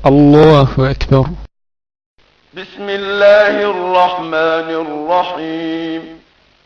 الله أكبر. بسم الله الرحمن الرحيم.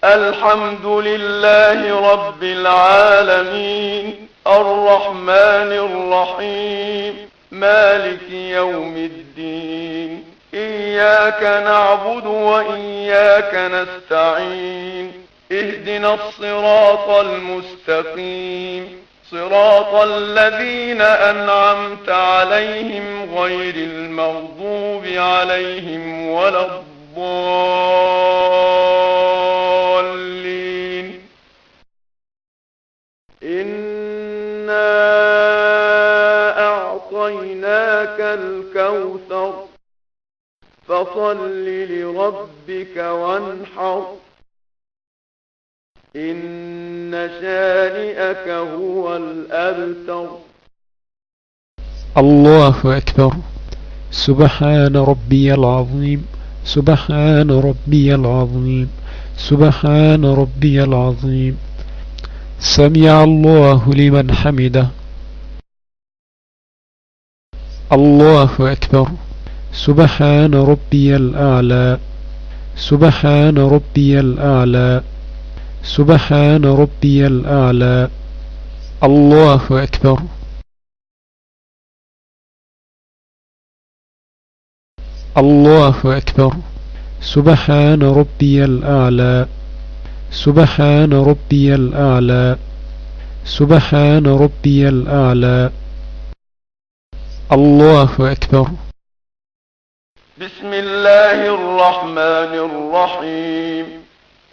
الحمد لله رب العالمين، الرحمن الرحيم، مالك يوم الدين. إياك نعبد وإياك نستعين. اهدنا الصراط المستقيم، صراط الذين أنعمت عليهم غير المغضوب عليهم ولا الضالين. إنا أعطيناك الكوثر، فصل لربك وانحر، إن شانئك هو الأبتر. الله أكبر. سبحان ربي العظيم، سبحان ربي العظيم، سبحان ربي العظيم. سمع الله لمن حمده. الله أكبر. سبحان ربي الأعلى، سبحان ربي الأعلى، سبحان ربي الأعلى. الله أكبر. الله أكبر. سبحان ربي الأعلى، سبحان ربي الأعلى، سبحان ربي الأعلى. الله أكبر. بسم الله الرحمن الرحيم.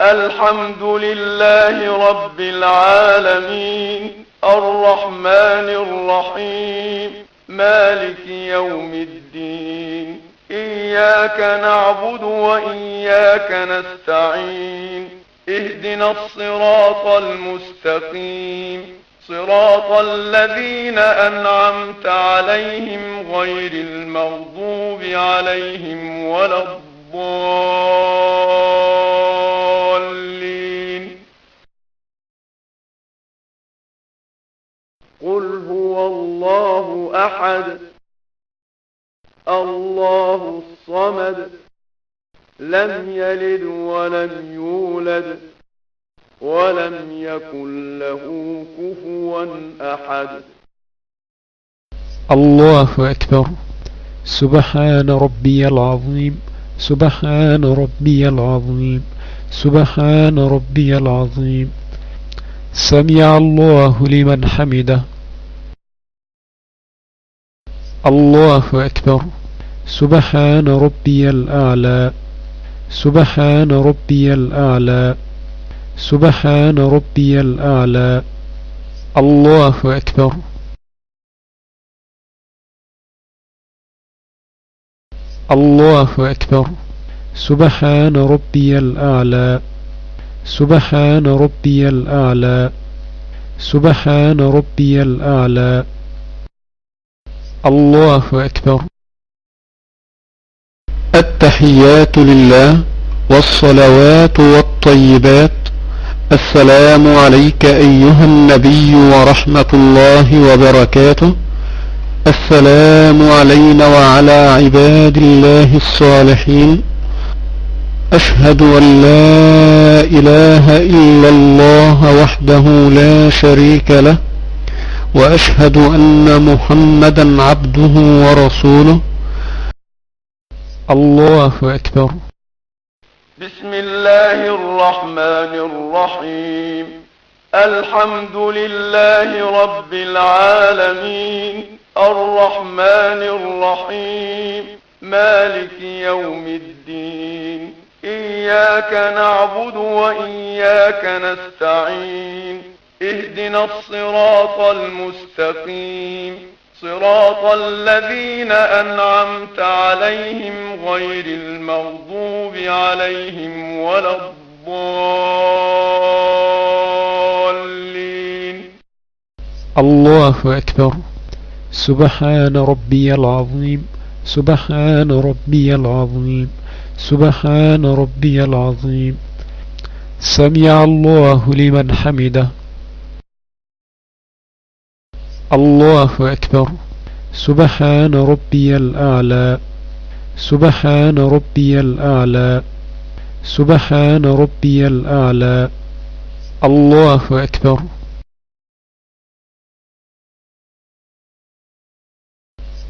الحمد لله رب العالمين، الرحمن الرحيم، مالك يوم الدين. إياك نعبد وإياك نستعين. اهدنا الصراط المستقيم، صراط الذين أنعمت عليهم غير المغضوب عليهم ولا الضالين. قل هو الله أحد، الله الصمد، لم يلد ولم يولد ولم يكن له كفوا أحد. الله أكبر. سبحان ربي العظيم، سبحان ربي العظيم، سبحان ربي العظيم. سمع الله لمن حمده. الله أكبر. سبحان ربي الأعلى، سبحان ربي الأعلى، سبحان ربي الأعلى. الله أكبر. الله أكبر. سبحان ربي الأعلى، سبحان ربي الأعلى، سبحان ربي الأعلى. الله أكبر. التحيات لله والصلوات والطيبات. السلام عليك أيها النبي ورحمة الله وبركاته. السلام علينا وعلى عباد الله الصالحين. أشهد أن لا إله إلا الله وحده لا شريك له، وأشهد أن محمدا عبده ورسوله. الله أكبر. بسم الله الرحمن الرحيم. الحمد لله رب العالمين، الرحمن الرحيم، مالك يوم الدين. إياك نعبد وإياك نستعين. اهدنا الصراط المستقيم، صراط الذين أنعمت عليهم غير المغضوب عليهم ولا الضالين. الله أكبر. سبحان ربي العظيم، سبحان ربي العظيم، سبحان ربي العظيم. سمع الله لمن حمده. الله أكبر. سبحان ربي الأعلى سبحان ربي الأعلى سبحان ربي الأعلى الله أكبر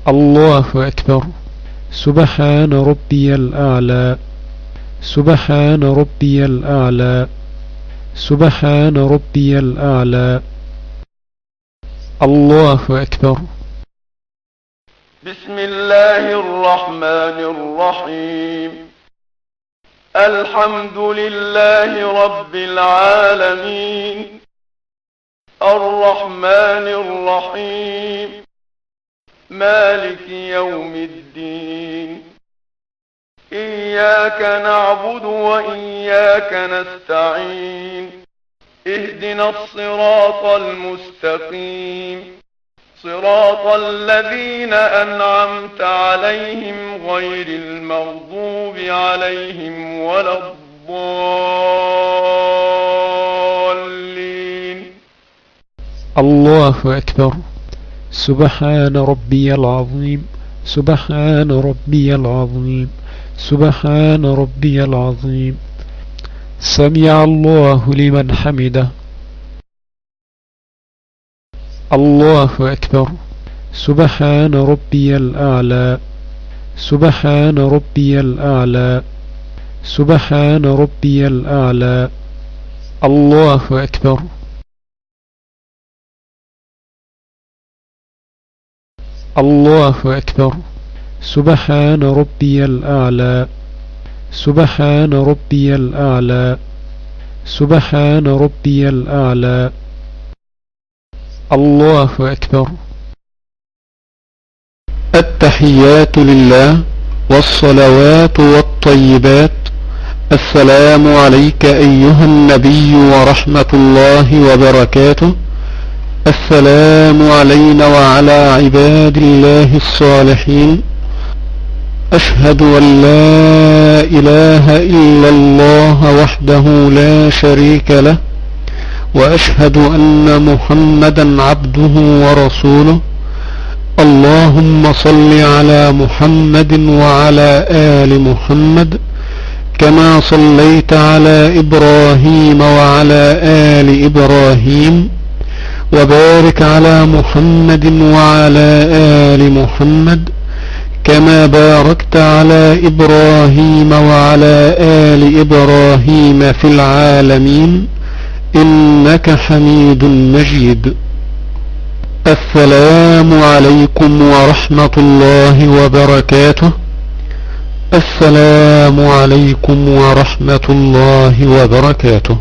الله أكبر سبحان ربي الأعلى سبحان ربي الأعلى سبحان ربي الأعلى الله أكبر بسم الله الرحمن الرحيم الحمد لله رب العالمين الرحمن الرحيم مالك يوم الدين إياك نعبد وإياك نستعين اهدنا الصراط المستقيم صراط الذين أنعمت عليهم غير المغضوب عليهم ولا الضالين الله أكبر سبحان ربي العظيم سبحان ربي العظيم سبحان ربي العظيم سمع الله لمن حمده الله أكبر سبحان ربي الأعلى سبحان ربي الأعلى سبحان ربي الأعلى الله أكبر الله أكبر سبحان ربي الأعلى سبحان ربي الأعلى سبحان ربي الأعلى الله أكبر التحيات لله والصلوات والطيبات السلام عليك أيها النبي ورحمة الله وبركاته السلام علينا وعلى عباد الله الصالحين أشهد أن لا إله إلا الله وحده لا شريك له وأشهد أن محمدا عبده ورسوله اللهم صل على محمد وعلى آل محمد كما صليت على إبراهيم وعلى آل إبراهيم وبارك على محمد وعلى آل محمد كما باركت على إبراهيم وعلى آل إبراهيم في العالمين إنك حميد مجيد السلام عليكم ورحمة الله وبركاته السلام عليكم ورحمة الله وبركاته